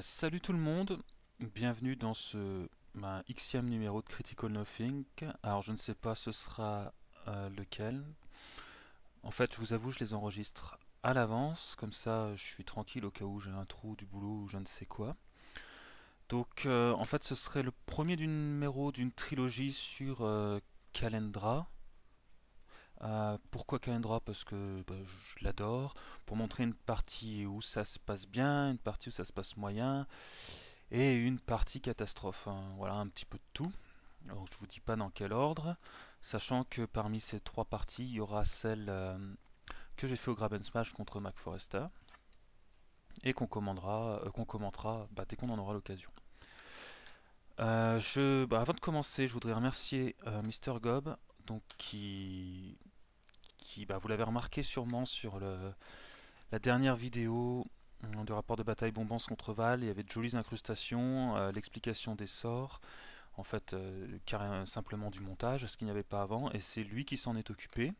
Salut tout le monde, bienvenue dans ce Xème numéro de Critical Nothing. Alors je ne sais pas ce sera lequel. En fait je vous avoue je les enregistre à l'avance, comme ça je suis tranquille au cas où j'ai un trou du boulot ou je ne sais quoi. Donc en fait ce serait le premier du numéro d'une trilogie sur Calendra. Pourquoi Calendra? Parce que je l'adore. Pour montrer une partie où ça se passe bien, une partie où ça se passe moyen, et une partie catastrophe, hein. Voilà un petit peu de tout. Alors, je vous dis pas dans quel ordre, sachant que parmi ces trois parties, il y aura celle que j'ai fait au Grab and Smash contre Mac Forrester et qu'on commentera dès qu'on en aura l'occasion. Avant de commencer, je voudrais remercier Mister Gob, donc vous l'avez remarqué sûrement sur la dernière vidéo de rapport de bataille Bombance contre Val. Il y avait de jolies incrustations, l'explication des sorts, en fait simplement du montage, ce qu'il n'y avait pas avant, et c'est lui qui s'en est occupé.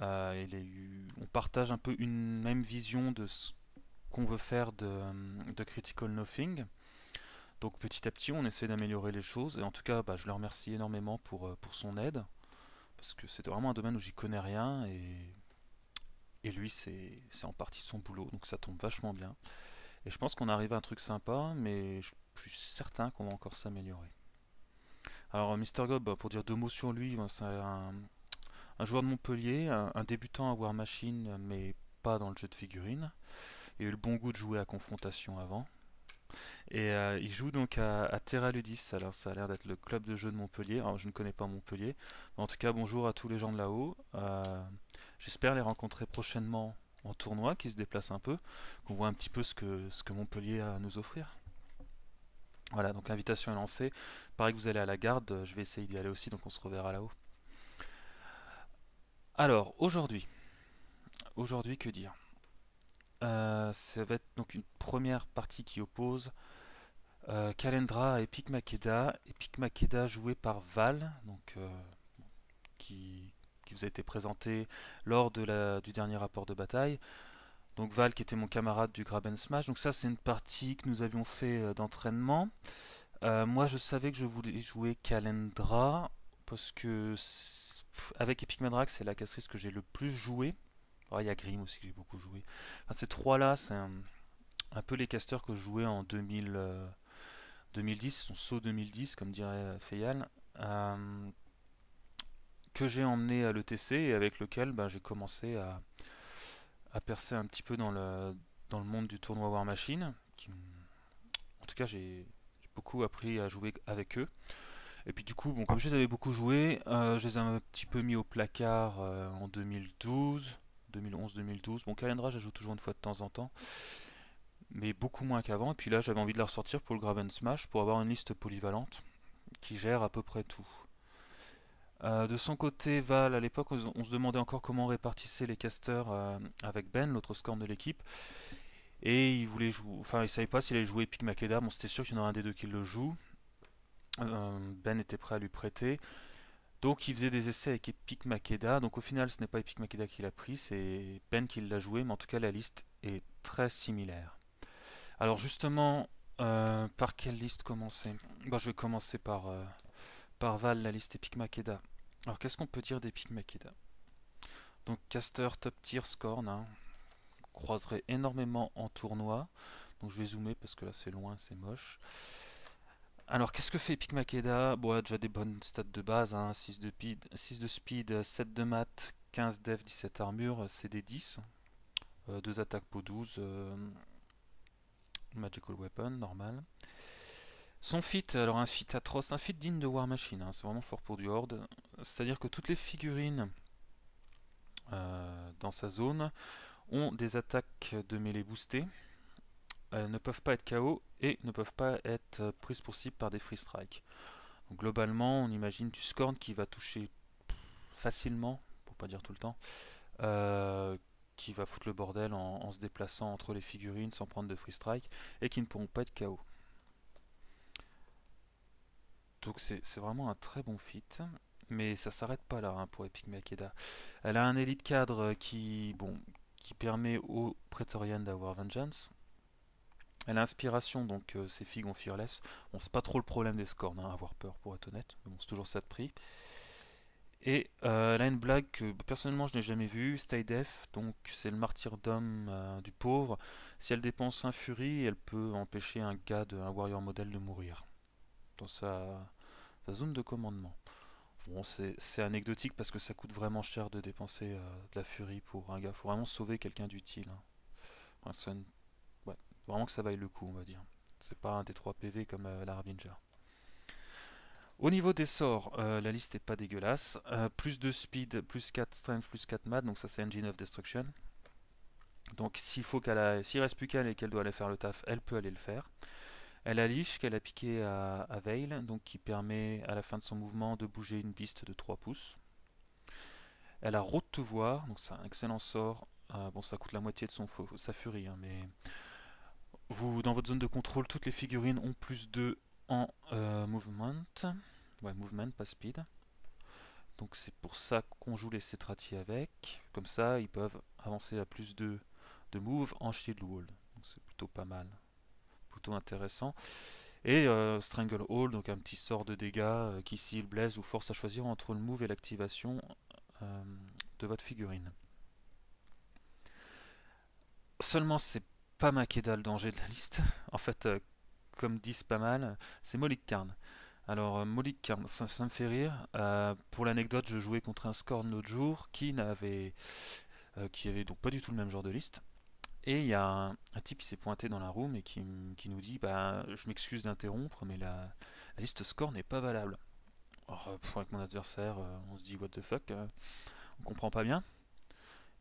On partage un peu une même vision de ce qu'on veut faire de Critical Nothing. Donc petit à petit on essaie d'améliorer les choses, et en tout cas je le remercie énormément pour son aide, parce que c'était vraiment un domaine où j'y connais rien, et lui c'est en partie son boulot, donc ça tombe vachement bien. Et je pense qu'on arrive à un truc sympa, mais je suis certain qu'on va encore s'améliorer. Alors, Mister Gob, pour dire deux mots sur lui, c'est un joueur de Montpellier, un débutant à War Machine, mais pas dans le jeu de figurines. Il a eu le bon goût de jouer à confrontation avant. Et il joue donc à Terra Ludis. Alors, ça a l'air d'être le club de jeu de Montpellier. Alors, je ne connais pas Montpellier. Mais en tout cas, bonjour à tous les gens de là-haut. J'espère les rencontrer prochainement en tournoi, qui se déplacent un peu, qu'on voit un petit peu ce que Montpellier a à nous offrir. Voilà, donc l'invitation est lancée. Pareil que vous allez à la garde, je vais essayer d'y aller aussi, donc on se reverra là-haut. Alors, aujourd'hui que dire? Ça va être donc une première partie qui oppose Calendra à Epic Makeda. Epic Makeda joué par Val, donc qui, qui vous a été présenté lors du dernier rapport de bataille. Donc Val qui était mon camarade du Grab and Smash. Donc ça c'est une partie que nous avions fait d'entraînement. Moi, je savais que je voulais jouer Calendra parce que avec Epic Madrax, c'est la castrice que j'ai le plus joué. Il y a Grim aussi que j'ai beaucoup joué. Enfin, ces trois-là, c'est un peu les casters que je jouais en 2010, son saut 2010, comme dirait Feyal, que j'ai emmené à l'ETC et avec lequel j'ai commencé à percer un petit peu dans le monde du tournoi War Machine. En tout cas, j'ai beaucoup appris à jouer avec eux. Et puis du coup, bon, comme je les avais beaucoup joués, je les ai un petit peu mis au placard en 2012, 2011-2012. Bon, Calendra, je joue toujours une fois de temps en temps, mais beaucoup moins qu'avant. Et puis là, j'avais envie de la ressortir pour le Grab and Smash, pour avoir une liste polyvalente qui gère à peu près tout. De son côté, Val, à l'époque, on se demandait encore comment on répartissait les casters avec Ben, l'autre scorn de l'équipe. Et il voulait jouer, enfin, il savait pas s'il allait jouer Epic Makeda. Bon, c'était sûr qu'il y en a un des deux qui le joue. Ben était prêt à lui prêter. Donc il faisait des essais avec Epic Makeda. Donc au final, ce n'est pas Epic Makeda qui l'a pris, c'est Ben qui l'a joué, mais en tout cas la liste est très similaire. Alors justement, par quelle liste commencer? Je vais commencer par Val, la liste Epic Makeda. Alors qu'est-ce qu'on peut dire d'Epic Makeda? Donc caster top tier scorn, hein. Croiserait énormément en tournoi. Donc je vais zoomer parce que là c'est loin, c'est moche. Alors, qu'est-ce que fait Epic Makeda? Bon, il a déjà des bonnes stats de base, hein. 6 de speed, 7 de mat, 15 def, 17 armure, c'est des 10. 2 attaques pour 12, magical weapon, normal. Son feat, alors un feat atroce, un feat digne de War Machine, hein. C'est vraiment fort pour du horde. C'est-à-dire que toutes les figurines dans sa zone ont des attaques de mêlée boostées, ne peuvent pas être KO et ne peuvent pas être prises pour cible par des free strike. Donc, globalement, on imagine du Scorn qui va toucher facilement, pour pas dire tout le temps, qui va foutre le bordel en se déplaçant entre les figurines sans prendre de free strike et qui ne pourront pas être KO. Donc c'est vraiment un très bon fit. Mais ça s'arrête pas là, hein, pour Epic Makeda. Elle a un élite cadre qui permet aux Praetorians d'avoir Vengeance. Elle a inspiration, donc c'est Figon Fearless. Bon, c'est pas trop le problème des Scorn, hein, avoir peur pour être honnête, mais bon, c'est toujours ça de prix. Et elle a une blague que personnellement je n'ai jamais vue, Stay Def, donc c'est le martyrdom du pauvre. Si elle dépense un Fury, elle peut empêcher un gars, un warrior model de mourir dans sa zone de commandement. Bon, c'est anecdotique parce que ça coûte vraiment cher de dépenser de la Fury pour un gars. Faut vraiment sauver quelqu'un d'utile, hein. Enfin, ouais, vraiment que ça vaille le coup, on va dire. C'est pas un des 3 PV comme la Harbinger. Au niveau des sorts, la liste est pas dégueulasse. Plus de speed, plus 4 strength, plus 4 mat, donc ça c'est Engine of Destruction. Donc s'il reste plus qu'elle et qu'elle doit aller faire le taf, elle peut aller le faire. Elle a Leash qu'elle a piqué à Veil, donc qui permet à la fin de son mouvement de bouger une piste de 3 pouces. Elle a Road to Voir, donc c'est un excellent sort. Bon, ça coûte la moitié de sa furie, hein, mais dans votre zone de contrôle, toutes les figurines ont plus 2 en movement. Ouais, movement, pas speed. Donc c'est pour ça qu'on joue les Cetrati avec. Comme ça, ils peuvent avancer à plus 2 de move en shield wall. Donc c'est plutôt pas mal, plutôt intéressant. Et Stranglehold, donc un petit sort de dégâts qui, s'il blesse, vous force à choisir entre le move et l'activation euh, de votre figurine. Seulement, c'est pas Makeda le danger de la liste. En fait, comme disent pas mal, c'est Molik Karn. Alors, Molik Karn, ça me fait rire. Pour l'anecdote, je jouais contre un Scorn l'autre jour qui avait donc pas du tout le même genre de liste. Et il y a un type qui s'est pointé dans la room et qui nous dit bah, je m'excuse d'interrompre, mais la liste score n'est pas valable. Alors, avec mon adversaire, on se dit what the fuck, on comprend pas bien.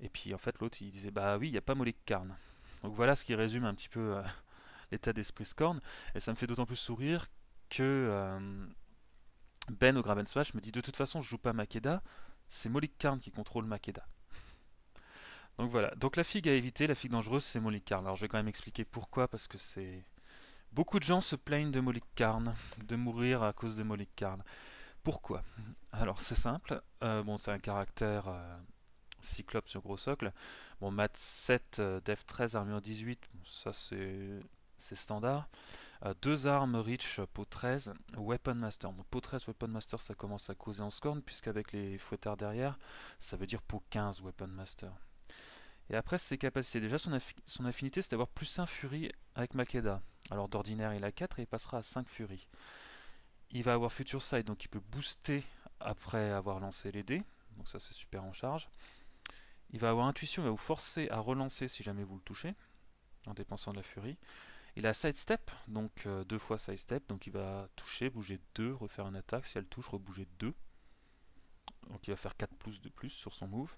Et puis en fait, l'autre il disait bah oui, il n'y a pas Molik Karn. Donc voilà ce qui résume un petit peu l'état d'esprit Scorn. Et ça me fait d'autant plus sourire que Ben au Graven Smash me dit de toute façon, je joue pas Makeda, c'est Molik Karn qui contrôle Makeda. Donc voilà, donc la figue à éviter, la figue dangereuse, c'est Molik Karn. Alors je vais quand même expliquer pourquoi, parce que c'est... Beaucoup de gens se plaignent de Molik Karn, de mourir à cause de Molik Karn. Pourquoi? Alors c'est simple, bon c'est un caractère cyclope sur gros socle. Bon, mat 7, def 13, armure 18, bon, ça c'est standard. 2 armes reach, peau 13, weapon master. Donc peau 13, weapon master, ça commence à causer en scorn, puisqu'avec les fouettards derrière, ça veut dire peau 15, weapon master. Et après ses capacités, déjà son affinité c'est d'avoir plus 1 furie avec Makeda. Alors d'ordinaire il a 4 et il passera à 5 furie. Il va avoir future sight, donc il peut booster après avoir lancé les dés, donc ça c'est super en charge. Il va avoir intuition, il va vous forcer à relancer si jamais vous le touchez, en dépensant de la furie. Il a sidestep, donc 2 fois sidestep, donc il va toucher, bouger 2, refaire une attaque, si elle touche, rebouger 2. Donc il va faire 4 pouces de plus sur son move.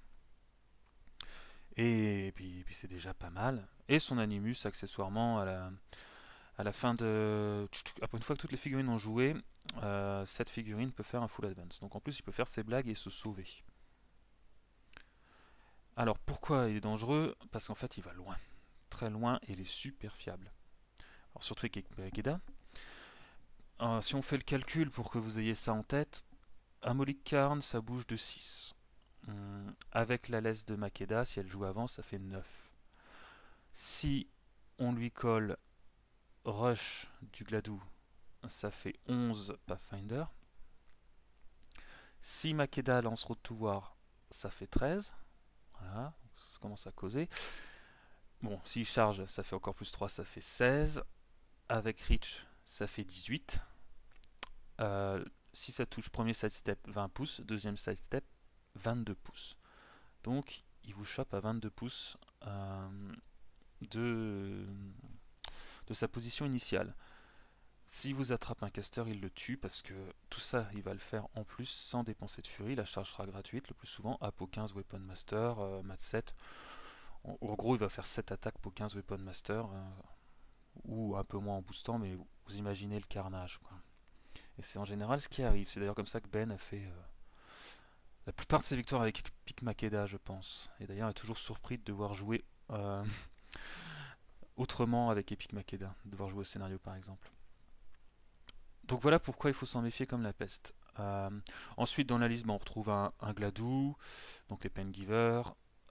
Et puis c'est déjà pas mal. Et son animus, accessoirement, à la fin de... Après une fois que toutes les figurines ont joué, cette figurine peut faire un full advance. Donc en plus, il peut faire ses blagues et se sauver. Alors pourquoi il est dangereux? Parce qu'en fait, il va loin. Très loin et il est super fiable. Alors surtout avec Geda. Si on fait le calcul pour que vous ayez ça en tête, à Molik Karn, ça bouge de 6. Avec la laisse de Makeda, si elle joue avant, ça fait 9. Si on lui colle Rush du Gladou, ça fait 11 Pathfinder. Si Makeda lance Road to War, ça fait 13. Voilà, ça commence à causer. Bon, s'il charge, ça fait encore plus 3, ça fait 16. Avec Reach, ça fait 18. Si ça touche premier sidestep, 20 pouces. Deuxième sidestep, 22 pouces. Donc, il vous chope à 22 pouces de sa position initiale. Si vous attrape un caster, il le tue parce que tout ça, il va le faire en plus sans dépenser de furie. La charge sera gratuite le plus souvent. Apo 15 Weapon Master, Mat 7. En gros, il va faire 7 attaques pour 15 Weapon Master. Ou un peu moins en boostant, mais vous imaginez le carnage, quoi. Et c'est en général ce qui arrive. C'est d'ailleurs comme ça que Ben a fait la plupart de ses victoires avec Epic Makeda, je pense. Et d'ailleurs, il est toujours surpris de devoir jouer autrement avec Epic Makeda, de devoir jouer au scénario par exemple. Donc voilà pourquoi il faut s'en méfier comme la peste. Ensuite, dans la liste, on retrouve un Gladou, donc les Paingiver,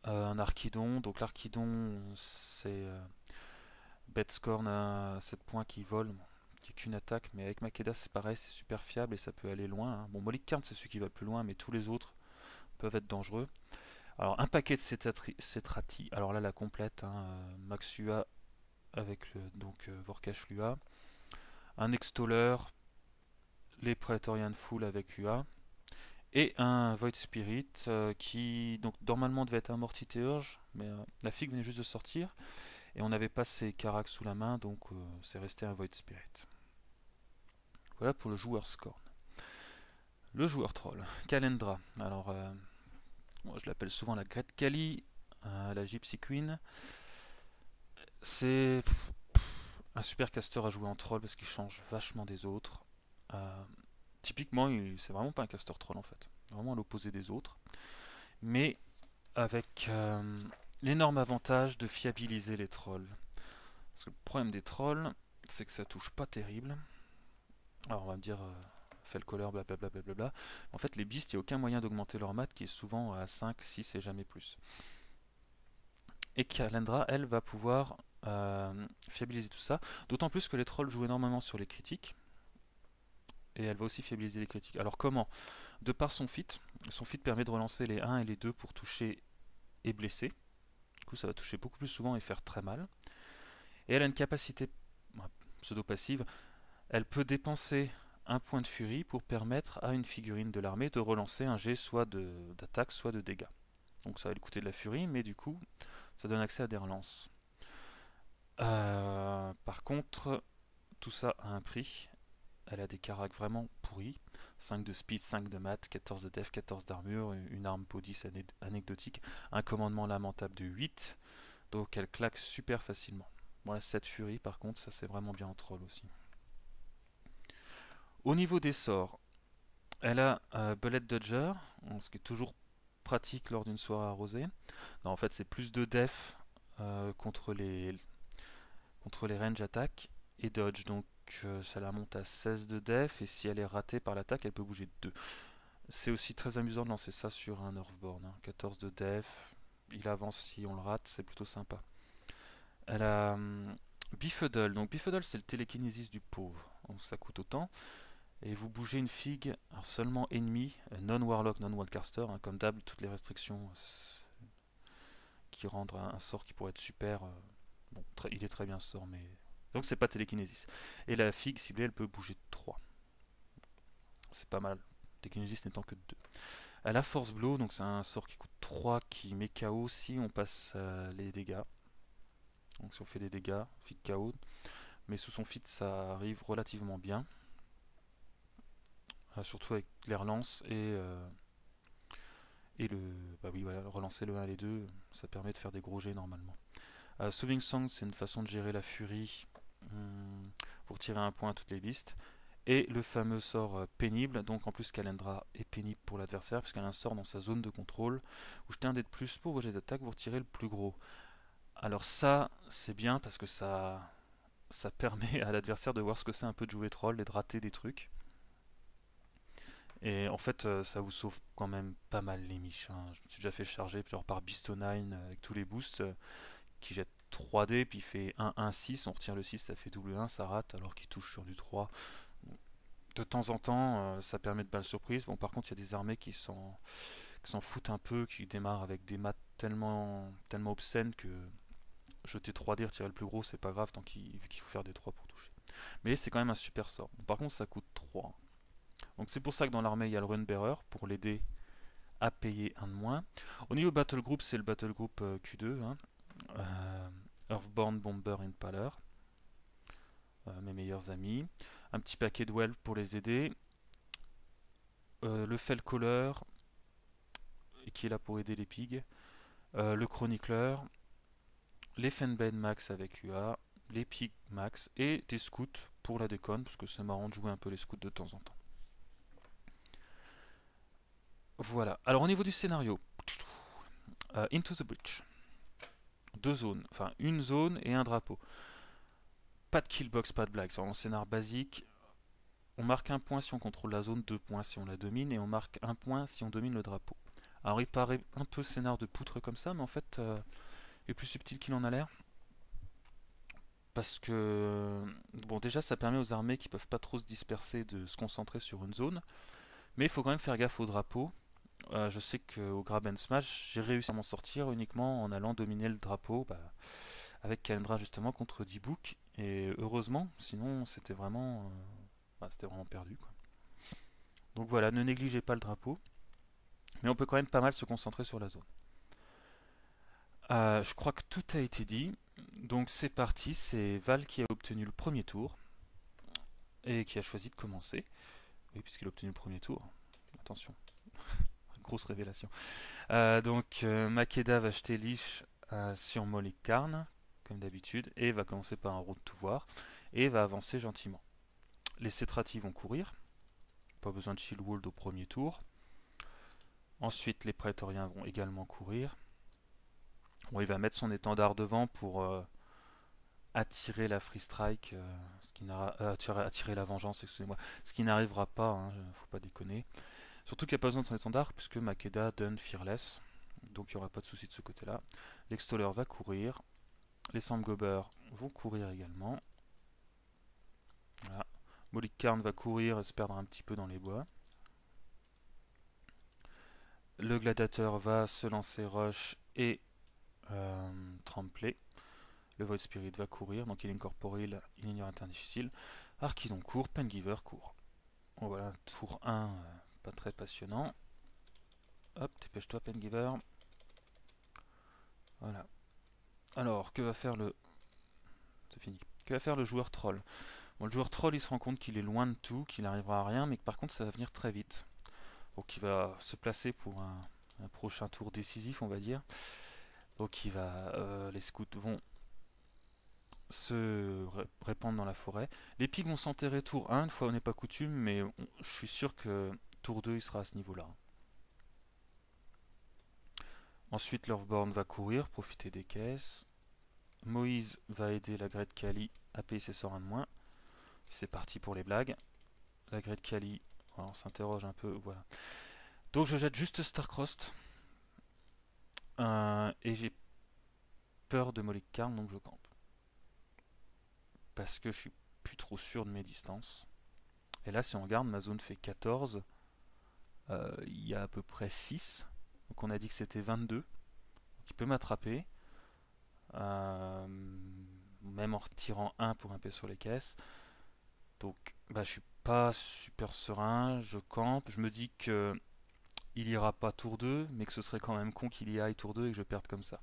un Archidon. Donc l'Archidon, c'est Betscorn à 7 points qui vole, qui est qu'une attaque, mais avec Makeda c'est pareil, c'est super fiable et ça peut aller loin. Hein. Bon, Molikkarn c'est celui qui va le plus loin, mais tous les autres peuvent être dangereux. Alors un paquet de Cetrati, alors là la complète, hein, Maxua avec Vorkash Lua, un Extoller, les Praetorian Full avec Lua, et un Void Spirit qui donc normalement devait être un Mortiterge, mais la figue venait juste de sortir, et on n'avait pas ses Caracs sous la main, donc c'est resté un Void Spirit. Voilà pour le joueur Scorn. Le joueur Troll, Kalendra. Alors, moi, je l'appelle souvent la Great Kali, la Gypsy Queen. C'est un super caster à jouer en troll parce qu'il change vachement des autres. Typiquement, c'est vraiment pas un caster troll en fait, vraiment à l'opposé des autres, mais avec l'énorme avantage de fiabiliser les trolls. Parce que le problème des trolls, c'est que ça touche pas terrible. Alors on va me dire, Felcoller, blablabla, blablabla. En fait, les beasts, il n'y a aucun moyen d'augmenter leur mat qui est souvent à 5, 6 et jamais plus. Et Kalendra, elle, va pouvoir fiabiliser tout ça. D'autant plus que les trolls jouent énormément sur les critiques. Et elle va aussi fiabiliser les critiques. Alors comment? De par son feat permet de relancer les 1 et les 2 pour toucher et blesser. Du coup, ça va toucher beaucoup plus souvent et faire très mal. Et elle a une capacité pseudo-passive. Elle peut dépenser un point de furie pour permettre à une figurine de l'armée de relancer un jet soit d'attaque, soit de dégâts. Donc ça va lui coûter de la furie, mais du coup, ça donne accès à des relances. Par contre, tout ça a un prix. Elle a des caracs vraiment pourris. 5 de speed, 5 de mat, 14 de def, 14 d'armure, une arme Podis anecdotique, un commandement lamentable de 8. Donc elle claque super facilement. Bon, la 7 furie par contre, ça c'est vraiment bien en troll aussi. Au niveau des sorts, elle a Bullet Dodger, ce qui est toujours pratique lors d'une soirée arrosée. Non, en fait c'est plus de def contre les range attaques et dodge, donc ça la monte à 16 de def, et si elle est ratée par l'attaque, elle peut bouger de 2. C'est aussi très amusant de lancer ça sur un Earthborn. Hein. 14 de def, il avance si on le rate, c'est plutôt sympa. Elle a Beefudle, donc Beefudle c'est le télékinésis du pauvre, donc ça coûte autant. Et vous bougez une figue, alors seulement ennemi, non-warlock, non-wildcaster, hein, comme d'hab, toutes les restrictions qui rendent un sort qui pourrait être super. Bon, il est très bien ce sort, mais donc c'est pas télékinésis. Et la figue ciblée, elle peut bouger de 3. C'est pas mal. Télékinésis n'étant que de 2. Elle a Force Blow, donc c'est un sort qui coûte 3 qui met KO si on passe les dégâts. Donc si on fait des dégâts, feed KO. Mais sous son feed, ça arrive relativement bien. Surtout avec les relances et relancer le 1 et les 2, ça permet de faire des gros jets normalement. Soothing Song, c'est une façon de gérer la furie pour tirer un point à toutes les listes. Et le fameux sort pénible, donc en plus Kalendra est pénible pour l'adversaire, puisqu'elle a un sort dans sa zone de contrôle. Vous jetez un dé de plus pour vos jets d'attaque, vous retirez le plus gros. Alors ça, c'est bien parce que ça permet à l'adversaire de voir ce que c'est un peu de jouer troll et de rater des trucs. Et en fait, ça vous sauve quand même pas mal les miches. Hein. Je me suis déjà fait charger genre par Beastonine avec tous les boosts qui jette 3D, puis il fait 1-1-6, on retire le 6, ça fait double 1, ça rate alors qu'il touche sur du 3. De temps en temps, ça permet de balle surprise. Bon, par contre, il y a des armées qui s'en foutent un peu, qui démarrent avec des maths tellement obscènes que jeter 3D, retirer le plus gros, c'est pas grave, vu qu'il faut faire des 3 pour toucher. Mais c'est quand même un super sort. Par contre, ça coûte 3. Donc c'est pour ça que dans l'armée, il y a le Runbearer, pour l'aider à payer un de moins. Au niveau Battle Group, c'est le Battle Group Q2. Hein. Earthborn, Bomber, Impaler. Mes meilleurs amis. Un petit paquet de Well pour les aider. Le Felcaller, qui est là pour aider les pigs. Le Chronicler. Les Fenbane Max avec UA. Les pigs Max. Et des scouts pour la déconne, parce que c'est marrant de jouer un peu les scouts de temps en temps. Voilà. Alors au niveau du scénario, Into the Breach. 2 zones, enfin une zone et un drapeau. Pas de killbox, pas de blague, c'est un scénar basique. On marque un point si on contrôle la zone, 2 points si on la domine, et on marque un point si on domine le drapeau. Alors il paraît un peu scénar de poutre comme ça, mais en fait il est plus subtil qu'il en a l'air. parce que bon, déjà ça permet aux armées qui peuvent pas trop se disperser de se concentrer sur une zone, mais il faut quand même faire gaffe au drapeau. Je sais qu'au Grab and Smash, j'ai réussi à m'en sortir uniquement en allant dominer le drapeau avec Kalendra justement contre D-Book, et heureusement, sinon c'était vraiment perdu, quoi. Donc voilà, ne négligez pas le drapeau, mais on peut quand même pas mal se concentrer sur la zone. Je crois que tout a été dit. Donc c'est parti, c'est Val qui a obtenu le premier tour et qui a choisi de commencer. Oui, puisqu'il a obtenu le premier tour. Attention, grosse révélation. Makeda va jeter Lich sur Molly Karn, comme d'habitude, et va commencer par un Road to Voir, et va avancer gentiment. Les Cetrati vont courir, pas besoin de Shield Wall au premier tour. Ensuite, les Praetoriens vont également courir. Bon, il va mettre son étendard devant pour attirer la Free Strike, attirer la vengeance, excusez-moi, ce qui n'arrivera pas, hein, faut pas déconner. Surtout qu'il n'y a pas besoin de son étendard, puisque Makeda donne Fearless, donc il n'y aura pas de souci de ce côté-là. L'Extoller va courir, les Sandgober vont courir également. Voilà. Molly Karn va courir et se perdre un petit peu dans les bois. Le Gladiateur va se lancer Rush et Trampler. Le Void Spirit va courir, donc il est incorporel, il ignore un terrain difficile. Archidon court, Pengiver court. Bon, voilà, tour 1, pas très passionnant. Hop, dépêche-toi Pengiver. Voilà. Alors, que va faire le... C'est fini. Que va faire le joueur troll? Bon, le joueur troll, il se rend compte qu'il est loin de tout, qu'il n'arrivera à rien, mais que par contre, ça va venir très vite. Donc, il va se placer pour un prochain tour décisif, on va dire. Donc, les scouts vont se répandre dans la forêt. Les pigs vont s'enterrer tour 1, une fois on n'est pas coutume, mais je suis sûr que tour 2, il sera à ce niveau-là. Ensuite, Loveborn va courir, profiter des caisses. Moïse va aider la Great Kali à payer ses sorts 1 de moins. C'est parti pour les blagues. La Great Kali, on s'interroge un peu, voilà. Donc je jette juste Starcrossed. Et j'ai peur de Molly Karn, donc je campe. Parce que je suis plus trop sûr de mes distances. Et là, si on regarde, ma zone fait 14. Il y a à peu près 6. Donc on a dit que c'était 22. Donc il peut m'attraper. Même en retirant 1 pour grimper sur les caisses. Donc je suis pas super serein. Je campe. Je me dis que il ira pas tour 2, mais que ce serait quand même con qu'il y aille tour 2 et que je perde comme ça.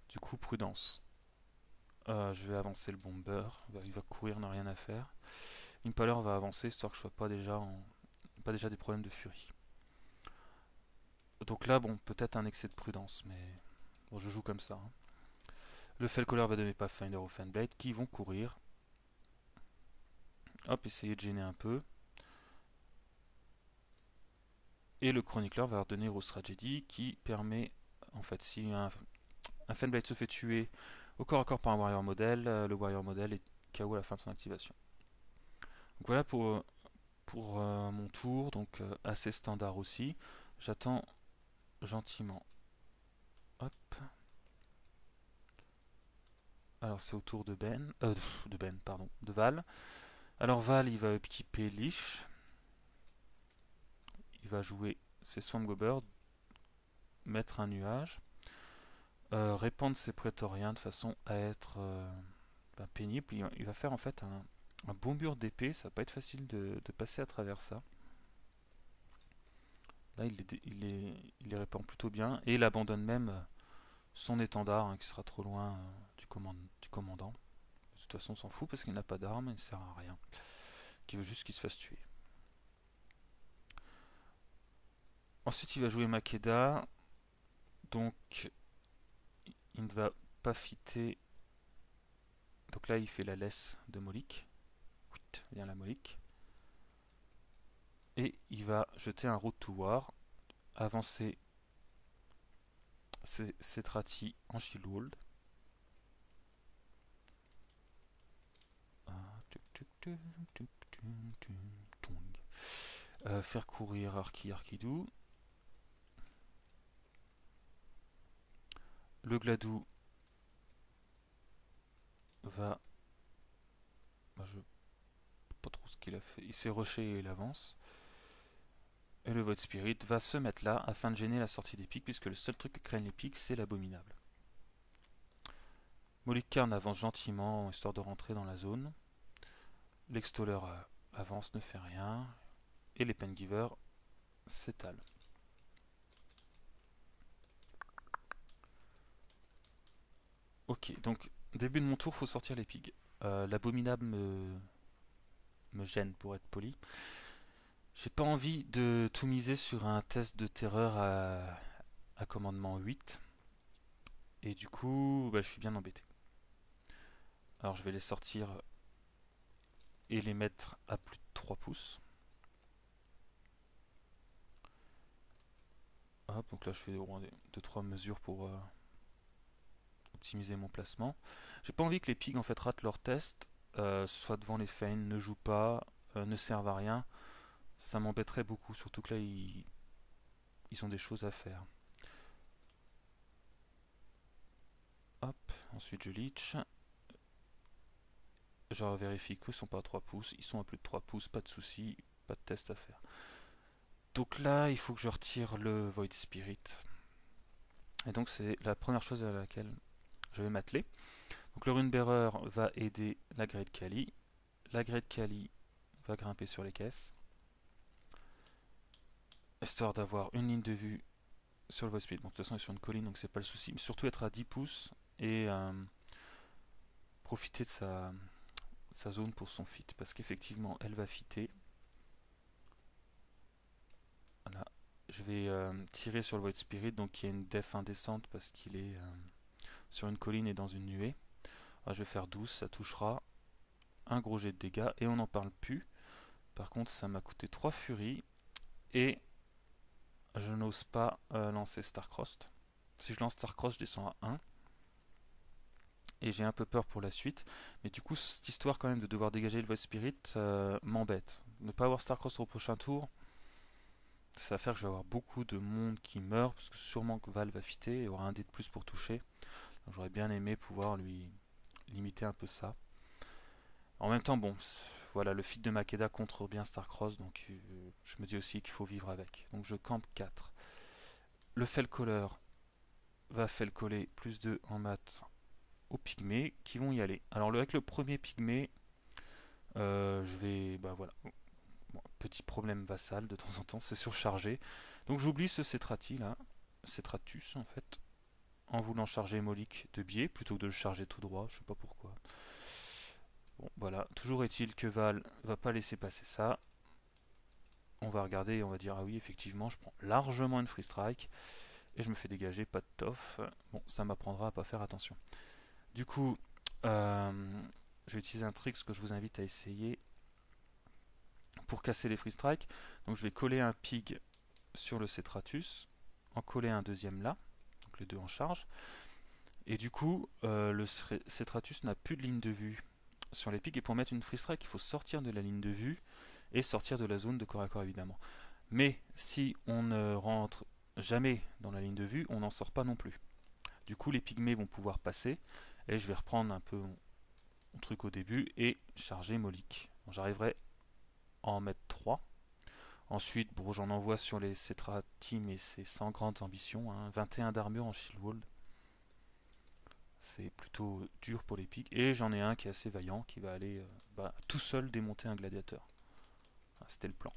Du coup, prudence. Je vais avancer le bomber. Il va courir, n'a rien à faire. Impaler va avancer, histoire que je sois pas déjà des problèmes de furie. Donc là, bon, peut-être un excès de prudence, mais bon, je joue comme ça, hein. Le Felcoller va donner Pathfinder au Fanblade, qui vont courir. Hop, essayer de gêner un peu. Et le Chronicler va redonner Rose Tragedy, qui permet, en fait, si un Fanblade se fait tuer au corps à corps par un Warrior Model, le Warrior Model est KO à la fin de son activation. Donc voilà pour mon tour, donc assez standard aussi. J'attends gentiment. Hop. Alors c'est au tour de de Val. Alors Val, il va équiper Lich. Il va jouer ses Swarmgober, mettre un nuage, répandre ses prétoriens de façon à être pénible. Il va faire en fait un bon mur d'épée, ça va pas être facile de passer à travers ça. Là, il les répand plutôt bien et il abandonne même son étendard, hein, qui sera trop loin du commandant. De toute façon, on s'en fout parce qu'il n'a pas d'arme, il ne sert à rien. Il veut juste qu'il se fasse tuer. Ensuite, il va jouer Makeda. Donc, il ne va pas fitter. Donc là, il fait la laisse de Molik. Vient la Molik. Et il va jeter un Road to War. Avancer ses Trati en Shield Wall. Faire courir Arkidou. Le Gladou va... Bah, je sais pas trop ce qu'il a fait. Il s'est rushé et il avance. Et le Void Spirit va se mettre là afin de gêner la sortie des pics, puisque le seul truc que craignent les pics, c'est l'abominable. Molikarn avance gentiment, histoire de rentrer dans la zone. L'Extoller avance, ne fait rien. Et les Pengivers s'étalent. Ok, donc début de mon tour, faut sortir les pigs. L'abominable me gêne, pour être poli. J'ai pas envie de tout miser sur un test de terreur à commandement 8. Et du coup, bah, je suis bien embêté. Alors je vais les sortir et les mettre à plus de 3 pouces. Hop, donc là je fais 2-3 mesures pour optimiser mon placement. J'ai pas envie que les pigs en fait ratent leur test, soit devant les feigns, ne jouent pas, ne servent à rien. Ça m'embêterait beaucoup, surtout que là ils ont des choses à faire. Hop, ensuite je leech. Je vérifie qu'ils sont pas à 3 pouces, ils sont à plus de 3 pouces, pas de soucis, pas de test à faire. Donc là, il faut que je retire le Void Spirit. Et donc c'est la première chose à laquelle je vais m'atteler. Donc le Runebearer va aider la Great Kali. La Great Kali va grimper sur les caisses. Histoire d'avoir une ligne de vue sur le Void Spirit. Bon, de toute façon, elle est sur une colline, donc c'est pas le souci. Mais surtout être à 10 pouces et profiter de sa zone pour son fit. Parce qu'effectivement, elle va fitter. Voilà. Je vais tirer sur le Void Spirit, donc il y a une def indécente parce qu'il est sur une colline et dans une nuée. Alors, je vais faire 12, ça touchera. Un gros jet de dégâts et on n'en parle plus. Par contre, ça m'a coûté 3 furies et je n'ose pas lancer Starcrossed. Si je lance Starcrossed, je descends à 1. Et j'ai un peu peur pour la suite. Mais du coup, cette histoire quand même de devoir dégager le Void Spirit m'embête. Ne pas avoir Starcrossed au prochain tour, ça va faire que je vais avoir beaucoup de monde qui meurt, parce que sûrement que Val va fitter et aura un dé de plus pour toucher. J'aurais bien aimé pouvoir lui limiter un peu ça. En même temps, bon, voilà, le feat de Makeda contre bien Starcross, donc je me dis aussi qu'il faut vivre avec. Donc je campe 4. Le Felcaller va Felcoller plus 2 en maths aux pygmées qui vont y aller. Alors avec le premier pygmée, je vais, bah voilà, bon, petit problème vassal de temps en temps, c'est surchargé. Donc j'oublie ce Cetrati là, Cetratus en fait, en voulant charger Molik de biais plutôt que de le charger tout droit, je sais pas pourquoi. Bon, voilà. Toujours est-il que Val va pas laisser passer ça. On va regarder et on va dire ah oui, effectivement, je prends largement une free strike et je me fais dégager, pas de toff. Bon, ça m'apprendra à pas faire attention. Du coup, je vais utiliser un trick que je vous invite à essayer pour casser les free strikes. Donc je vais coller un pig sur le Cetratus, en coller un deuxième là, donc les deux en charge. Et du coup, le Cetratus n'a plus de ligne de vue sur les pics, et pour mettre une free strike, il faut sortir de la ligne de vue et sortir de la zone de corps à corps évidemment. Mais si on ne rentre jamais dans la ligne de vue, on n'en sort pas non plus. Du coup, les pygmées vont pouvoir passer, et je vais reprendre un peu mon truc au début et charger Molik. Bon, j'arriverai à en mettre 3. Ensuite, bon, j'en envoie sur les Cetrati, mais c'est sans grande ambition. 21 d'armure en shield wall. C'est plutôt dur pour les pics. Et j'en ai un qui est assez vaillant, qui va aller tout seul démonter un gladiateur. Enfin, c'était le plan.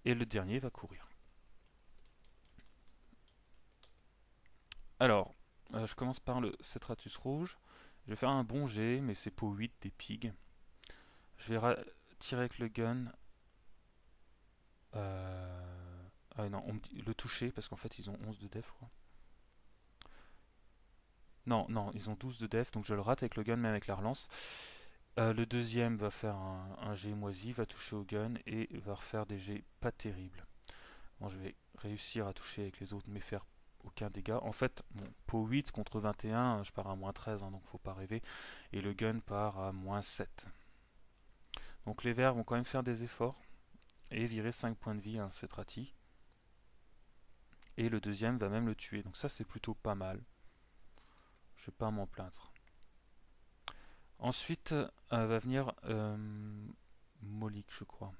Et le dernier va courir. Alors, je commence par le Cetratus rouge. Je vais faire un bon jet, mais c'est pour 8 des pigs. Je vais tirer avec le gun. Ah non, on me dit le toucher, parce qu'en fait ils ont 11 de def, quoi. Non, non, ils ont 12 de def, donc je le rate avec le gun, même avec la relance. Le deuxième va faire un jet moisi, va toucher au gun et va refaire des jets pas terribles. Bon, je vais réussir à toucher avec les autres, mais faire aucun dégât. En fait, bon, pot 8 contre 21, je pars à moins 13, donc faut pas rêver. Et le gun part à moins 7. Donc les verts vont quand même faire des efforts et virer 5 points de vie à un Cetrati. Et le deuxième va même le tuer. Donc ça, c'est plutôt pas mal. Je vais pas m'en plaindre. Ensuite va venir Molik, je crois.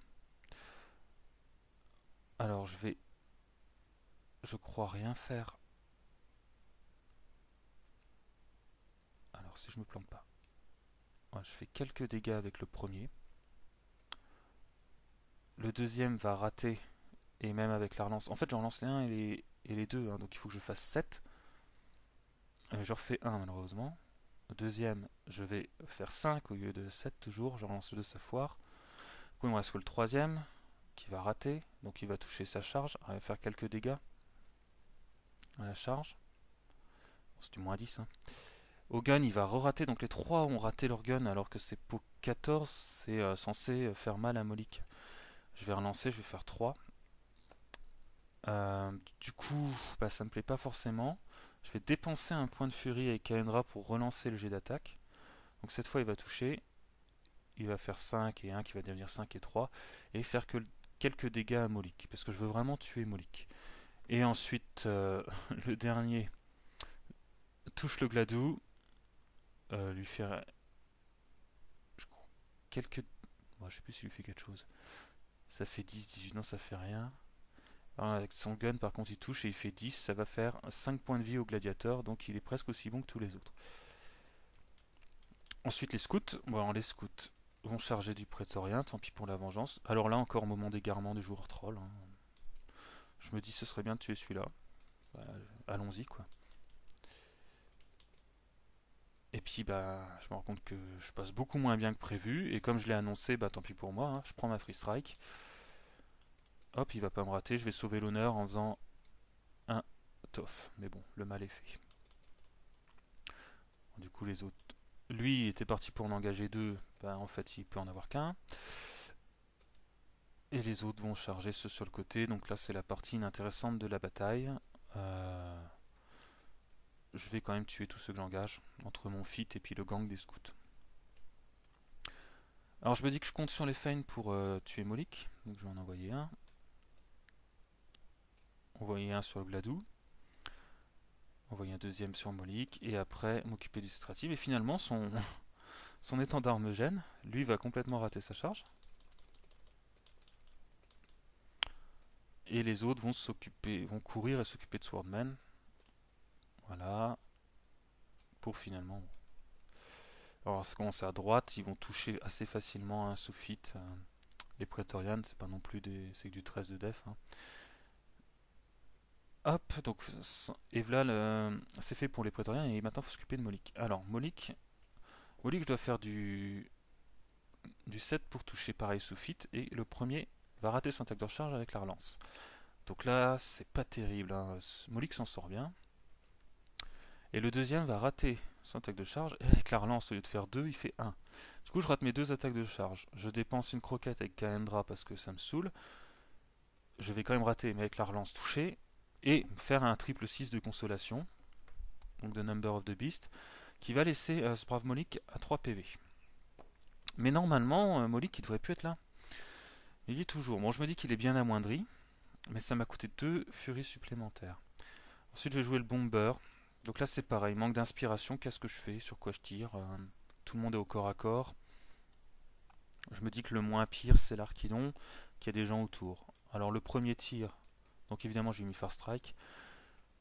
Alors je crois rien faire. Alors si je me plante pas. Ouais, je fais quelques dégâts avec le premier. Le deuxième va rater, et même avec la relance. En fait, j'en relance les 1 et les 2, hein, donc il faut que je fasse 7. Je refais 1 malheureusement. Le deuxième, je vais faire 5 au lieu de 7 toujours. Je relance le 2, ça foire. Du coup, il me reste que le troisième qui va rater. Donc il va toucher sa charge. Il va faire quelques dégâts à la charge. Bon, c'est du moins 10. Hein. Au gun, il va re-rater. Donc les 3 ont raté leur gun alors que c'est pour 14. C'est censé faire mal à Molik. Je vais relancer, je vais faire 3. Du coup, bah, ça me plaît pas forcément. Je vais dépenser un point de furie avec Kaendra pour relancer le jet d'attaque. Donc cette fois, il va toucher. Il va faire 5 et 1 qui va devenir 5 et 3. Et faire que quelques dégâts à Molik. Parce que je veux vraiment tuer Molik. Et ensuite, le dernier touche le Gladou. Lui faire quelques... Bon, je sais plus s'il lui fait quelque chose. Ça fait 10, 18, non ça fait rien. Alors, avec son gun par contre il touche et il fait 10, ça va faire 5 points de vie au gladiateur, donc il est presque aussi bon que tous les autres. Ensuite les scouts, bon alors les scouts vont charger du prétorien, tant pis pour la vengeance. Alors là encore moment d'égarement du joueur troll. Hein. Je me dis ce serait bien de tuer celui-là. Bah, allons-y quoi. Et puis bah je me rends compte que je passe beaucoup moins bien que prévu, et comme je l'ai annoncé, bah tant pis pour moi, hein, je prends ma free strike. Hop, il va pas me rater, je vais sauver l'honneur en faisant un tof. Mais bon, le mal est fait. Du coup les autres... Lui il était parti pour en engager 2, bah en fait il peut en avoir qu'un. Et les autres vont charger ceux sur le côté, donc là c'est la partie inintéressante de la bataille. Je vais quand même tuer tous ceux que j'engage, entre mon fit et puis le gang des scouts. Alors je me dis que je compte sur les feignes pour tuer Molik, donc je vais en envoyer un. Envoyer un sur le Gladou. Envoyer un deuxième sur Molik, et après m'occuper du strative. Et finalement son étendard me gêne, lui va complètement rater sa charge. Et les autres vont s'occuper, vont courir et s'occuper de Swordman. Voilà. Pour finalement... Alors, ça commence à droite, ils vont toucher assez facilement un sous-fit. Les Praetorians, c'est pas non plus des... c'est que du 13 de def. Hein. Hop, donc, et voilà, c'est fait pour les Praetorians, et maintenant il faut s'occuper de Molik. Alors, Molik, je dois faire du 7 pour toucher pareil sous-fit, et le premier va rater son attaque de recharge avec la relance. Donc là, c'est pas terrible. Hein. Molik s'en sort bien. Et le deuxième va rater son attaque de charge. Et avec la relance, au lieu de faire 2, il fait 1. Du coup, je rate mes 2 attaques de charge. Je dépense une croquette avec Kaendra parce que ça me saoule. Je vais quand même rater, mais avec la relance toucher. Et faire un triple 6 de consolation. Donc de Number of the Beast. Qui va laisser ce brave Molik à 3 PV. Mais normalement, Molik, il devrait plus être là. Il y est toujours. Bon, je me dis qu'il est bien amoindri. Mais ça m'a coûté 2 furies supplémentaires. Ensuite, je vais jouer le Bomber. Donc là, c'est pareil. Manque d'inspiration. Qu'est-ce que je fais? Sur quoi je tire? Tout le monde est au corps à corps. Je me dis que le moins pire, c'est l'Archidon, qu'il y a des gens autour. Alors, le premier tir. Donc, évidemment, j'ai mis Far Strike.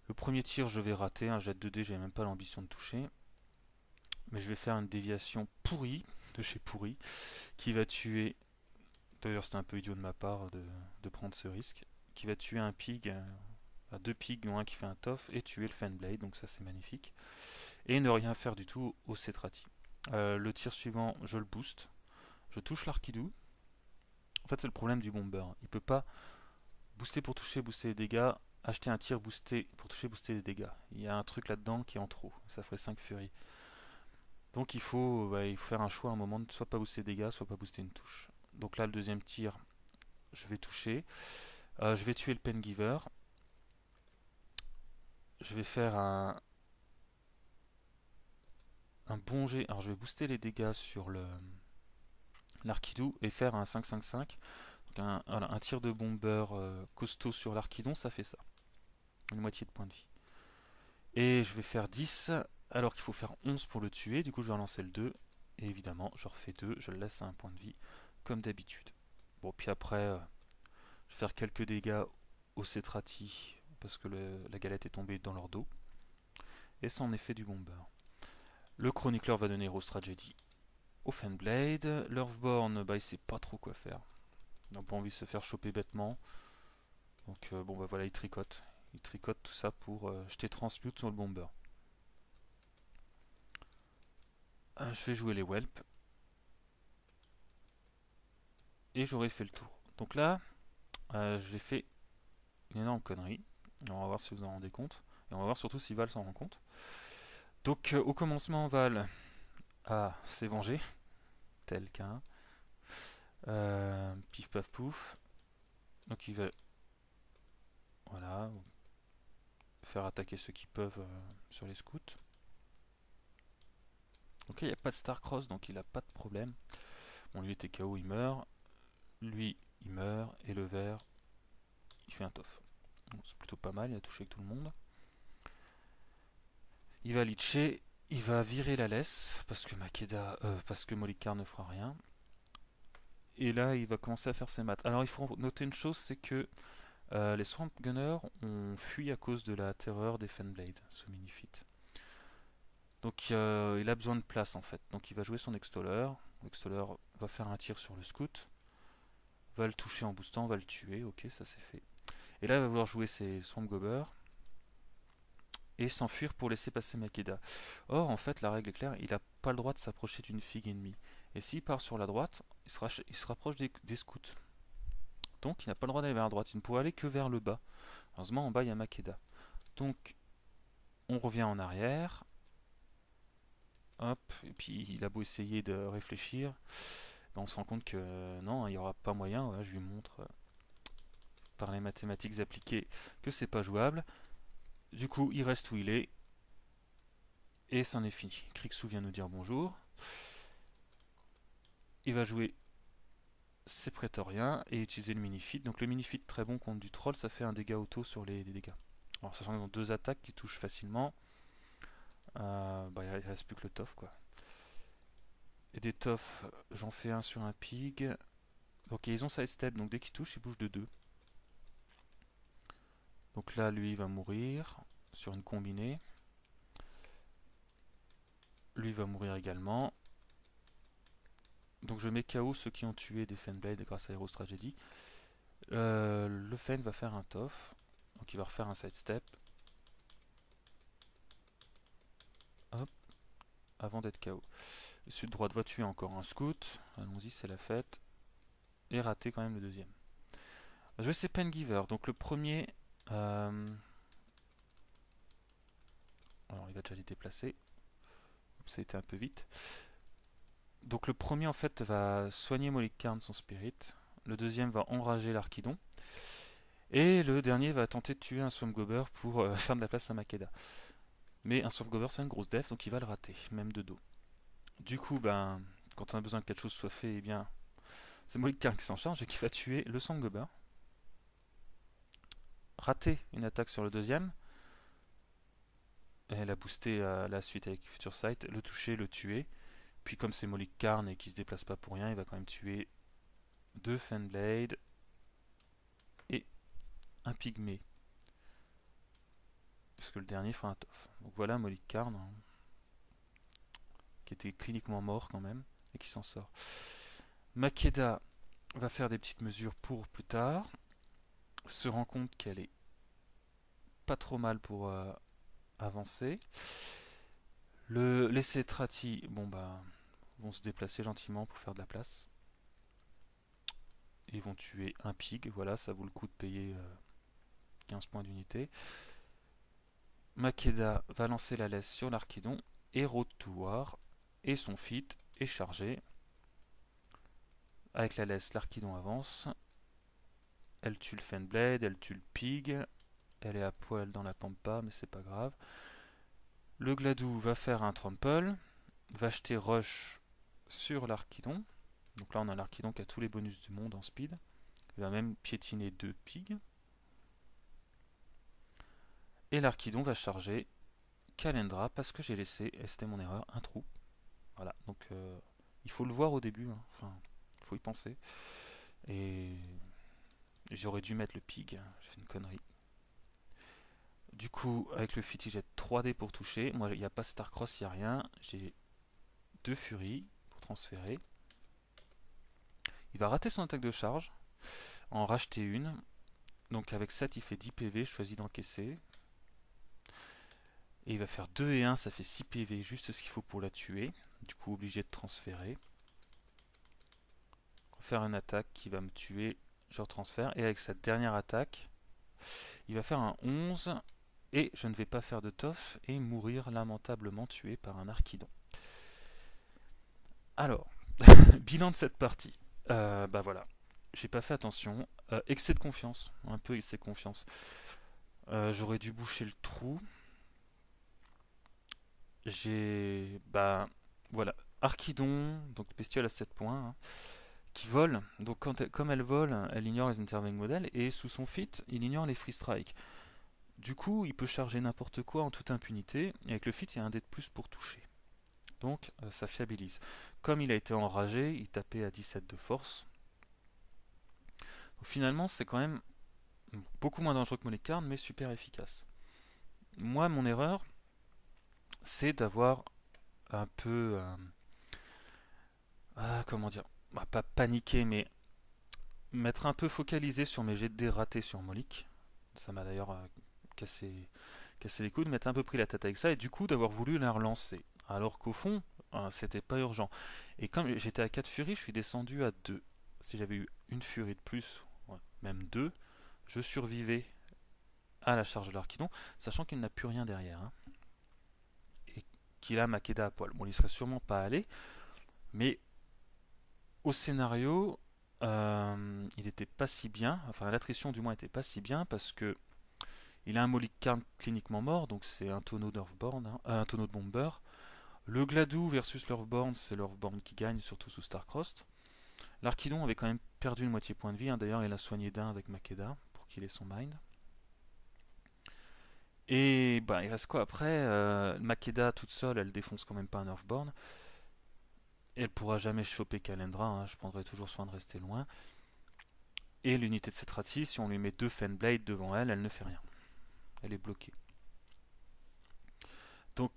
Le premier tir, je vais rater. Un jet de 2D, j'ai même pas l'ambition de toucher. Mais je vais faire une déviation pourrie, de chez pourri, qui va tuer. D'ailleurs, c'était un peu idiot de ma part de prendre ce risque. Qui va tuer un pig. Deux pigs, dont un qui fait un tof, et tuer le Fenblade, donc ça c'est magnifique. Et ne rien faire du tout au Cetrati. Le tir suivant, je le booste. Je touche l'Archidou. En fait, c'est le problème du bomber. Il peut pas booster pour toucher, booster les dégâts, acheter un tir booster pour toucher, booster les dégâts. Il y a un truc là-dedans qui est en trop. Ça ferait 5 furies. Donc il faut faire un choix à un moment de soit pas booster les dégâts, soit pas booster une touche. Donc là, le deuxième tir, je vais toucher. Je vais tuer le Pengiver. Je vais faire un bon jet. Alors je vais booster les dégâts sur l'Archidou et faire un 5-5-5. Donc un tir de bomber costaud sur l'Archidon, ça fait ça. Une moitié de points de vie. Et je vais faire 10 alors qu'il faut faire 11 pour le tuer. Du coup je vais relancer le 2. Et évidemment, je refais 2, je le laisse à un point de vie, comme d'habitude. Bon, puis après, je vais faire quelques dégâts au Cetrati, parce que la galette est tombée dans leur dos. Et ça en est fait du bomber. Le Chronicler va donner Hero's Tragedy au Fenblade. L'Earthborn, bah, il sait pas trop quoi faire. Il n'a pas envie de se faire choper bêtement. Donc bon bah voilà, il tricote. Il tricote tout ça pour jeter Transmute sur le bomber. Je vais jouer les Whelp. Et j'aurai fait le tour. Donc là, j'ai fait une énorme connerie. On va voir si vous en rendez compte. Et on va voir surtout si Val s'en rend compte. Donc au commencement, Val s'est vengé. Tel qu'un. Pif paf pouf. Donc il va... Voilà. Faire attaquer ceux qui peuvent sur les scouts. Donc il n'y a pas de Starcross, donc il n'a pas de problème. Bon, lui était KO, il meurt. Lui, il meurt. Et le vert, il fait un tof. Donc c'est plutôt pas mal, il a touché avec tout le monde. Il va leacher, il va virer la laisse, parce que parce que Molikar ne fera rien. Et là, il va commencer à faire ses maths. Alors il faut noter une chose, c'est que les Swamp Gunners ont fui à cause de la terreur des Fenblade, ce Minifit. Donc il a besoin de place en fait. Donc il va jouer son Extoller. L'extoller va faire un tir sur le scout. Va le toucher en boostant, va le tuer. Ok, ça c'est fait. Et là il va vouloir jouer ses Swamp Gobbers. Et s'enfuir pour laisser passer Makeda. Or en fait la règle est claire, il n'a pas le droit de s'approcher d'une figue ennemie. Et s'il part sur la droite, il se rapproche des scouts. Donc il n'a pas le droit d'aller vers la droite, il ne pourrait aller que vers le bas. Heureusement en bas il y a Makeda. Donc on revient en arrière. Hop, et puis il a beau essayer de réfléchir, ben on se rend compte que non, il n'y aura pas moyen. Voilà, je lui montre par les mathématiques appliquées que c'est pas jouable. Du coup, il reste où il est. Et c'en est fini. Krixu vient nous dire bonjour. Il va jouer ses prétoriens et utiliser le minifit. Donc le minifit très bon contre du troll, ça fait un dégât auto sur les dégâts. Alors sachant qu'ils ont 2 attaques qui touchent facilement, bah, il reste plus que le tof quoi. Et des toffs, j'en fais un sur un pig. Ok, ils ont sidestep, donc dès qu'ils touchent, ils bougent de 2. Donc là, lui, il va mourir sur une combinée. Lui va mourir également. Donc je mets KO ceux qui ont tué des Fenblade grâce à Hero's Tragedy. Le Fen va faire un tof. Donc il va refaire un sidestep. Hop. Avant d'être KO. Le sud droite va tuer encore un scout. Allons-y, c'est la fête. Et rater quand même le deuxième. Je vais c'est Pengiver. Donc le premier... alors il va déjà les déplacer. Ça a été un peu vite. Donc le premier en fait va soigner Molikarn son spirit. Le deuxième va enrager l'Archidon. Et le dernier va tenter de tuer un Swamp Gobber pour faire de la place à Makeda. Mais un Swamp Gobber c'est une grosse def, donc il va le rater, même de dos. Du coup, ben, quand on a besoin que quelque chose soit fait, eh bien, c'est Molikarn qui s'en charge et qui va tuer le Swamp Gobber. Rater une attaque sur le deuxième. Elle a boosté à la suite avec Future Sight, le toucher, le tuer. Puis comme c'est Molikarn et qui se déplace pas pour rien, il va quand même tuer 2 Fenblade et un pygmée. Parce que le dernier fera un tof. Donc voilà Molikarn, hein, qui était cliniquement mort quand même, et qui s'en sort. Makeda va faire des petites mesures pour plus tard. Se rend compte qu'elle est pas trop mal pour avancer. Les Cetrati, bon bah, vont se déplacer gentiment pour faire de la place. Ils vont tuer un pig, voilà, ça vaut le coup de payer 15 points d'unité. Makeda va lancer la laisse sur l'Archidon et Road to War, et son fit est chargé. Avec la laisse, l'Archidon avance. Elle tue le Fenblade, elle tue le pig. Elle est à poil dans la pampa, mais c'est pas grave. Le Gladou va faire un trample, va jeter Rush sur l'Archidon. Donc là on a l'Archidon qui a tous les bonus du monde en speed. Il va même piétiner 2 pigs. Et l'Archidon va charger Kalendra parce que j'ai laissé, et c'était mon erreur, un trou. Voilà, donc il faut le voir au début, hein. Enfin, il faut y penser. Et j'aurais dû mettre le pig, j'ai fait une connerie. Du coup, avec le Fiti, j'ai 3D pour toucher. Moi, il n'y a pas Starcross, il n'y a rien. J'ai 2 Furies pour transférer. Il va rater son attaque de charge, en racheter une. Donc avec 7, il fait 10 PV, je choisis d'encaisser. Et il va faire 2 et 1, ça fait 6 PV, juste ce qu'il faut pour la tuer. Du coup, obligé de transférer. Faire une attaque qui va me tuer, je retransfère. Et avec cette dernière attaque, il va faire un 11. Et je ne vais pas faire de tof et mourir lamentablement tué par un Archidon. Alors, bilan de cette partie. Bah voilà, j'ai pas fait attention. Excès de confiance, un peu excès de confiance. J'aurais dû boucher le trou. Bah voilà, Archidon, donc bestiole à 7 points, hein, qui vole. Donc comme elle vole, elle ignore les intervening models et sous son feat, il ignore les free strike. Du coup, il peut charger n'importe quoi en toute impunité, et avec le feat, il y a un dé de plus pour toucher. Donc, ça fiabilise. Comme il a été enragé, il tapait à 17 de force. Donc, finalement, c'est quand même beaucoup moins dangereux que Molicarne, mais super efficace. Moi, mon erreur, c'est d'avoir un peu... comment dire, bah, pas paniqué, mais m'être un peu focalisé sur mes jets de dés ratés sur Molik. Ça m'a d'ailleurs cassé les coudes, m'être un peu pris la tête avec ça, et du coup d'avoir voulu la relancer. Alors qu'au fond, c'était pas urgent. Et comme j'étais à 4 furies, je suis descendu à 2. Si j'avais eu une furie de plus, ouais, même 2, je survivais à la charge de l'Archidon, sachant qu'il n'a plus rien derrière. Hein. Et qu'il a Makeda à poil. Bon, il serait sûrement pas allé, mais au scénario, il était pas si bien, enfin l'attrition du moins était pas si bien, parce que il a un Molicarne cliniquement mort, donc c'est un tonneau d'Earthborn, hein, un tonneau de Bomber. Le Gladou versus l'Earthborn, c'est l'Earthborn qui gagne, surtout sous Starcrossed. L'Archidon avait quand même perdu une moitié point de vie, hein, d'ailleurs il a soigné d'un avec Makeda pour qu'il ait son mind. Et bah il reste quoi après Makeda toute seule, elle défonce quand même pas un Earthborn. Elle pourra jamais choper Kalendra, hein, je prendrai toujours soin de rester loin. Et l'unité de Cetrati, si on lui met 2 Fenblade devant elle, elle ne fait rien. Elle est bloquée. Donc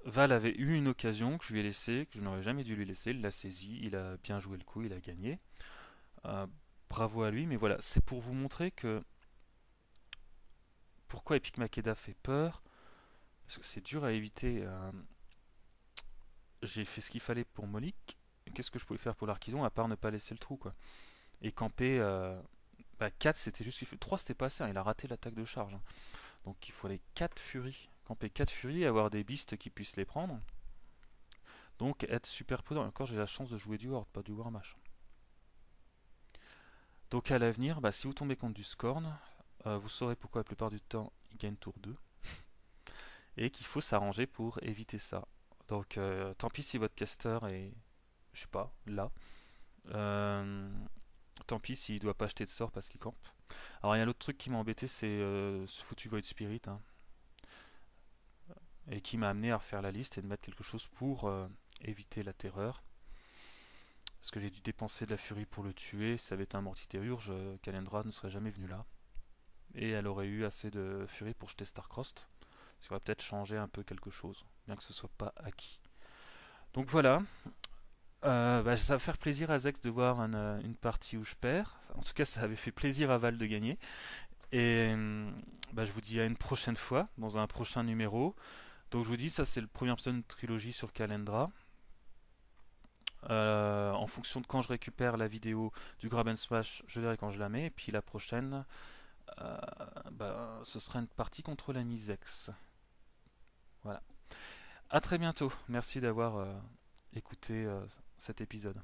Val avait eu une occasion que je lui ai laissée, que je n'aurais jamais dû lui laisser. Il l'a saisi, il a bien joué le coup, il a gagné. Bravo à lui, mais voilà, c'est pour vous montrer que pourquoi Epic Makeda fait peur, parce que c'est dur à éviter. J'ai fait ce qu'il fallait pour Molik. Qu'est-ce que je pouvais faire pour l'Archidon à part ne pas laisser le trou, quoi. Et camper. 4 c'était juste. 3 c'était pas assez, hein, il a raté l'attaque de charge. Hein. Donc il fallait 4 furies. Camper 4 furies et avoir des beasts qui puissent les prendre. Donc être super prudent. Encore j'ai la chance de jouer du Horde, pas du Warmash. Donc à l'avenir, si vous tombez contre du Scorn, vous saurez pourquoi la plupart du temps il gagne tour 2. Et qu'il faut s'arranger pour éviter ça. Donc tant pis si votre caster est, je sais pas, là. Tant pis s'il doit pas acheter de sort parce qu'il campe. Alors il y a un autre truc qui m'a embêté, c'est ce foutu Void Spirit. Hein, et qui m'a amené à refaire la liste et de mettre quelque chose pour éviter la terreur. Parce que j'ai dû dépenser de la furie pour le tuer. Si ça avait été un Mortiterurge, Kalendra ne serait jamais venu là. Et elle aurait eu assez de furie pour jeter Starcrossed. Ce qui aurait peut-être changé un peu quelque chose, bien que ce soit pas acquis. Donc voilà. Ça va faire plaisir à Zex de voir une partie où je perds. En tout cas, ça avait fait plaisir à Val de gagner. Et je vous dis à une prochaine fois, dans un prochain numéro. Donc je vous dis, ça c'est le premier épisode de trilogie sur Kalendra. En fonction de quand je récupère la vidéo du Grab and Smash, je verrai quand je la mets. Et puis la prochaine, ce sera une partie contre l'ami Zex. Voilà. À très bientôt. Merci d'avoir écouté cet épisode.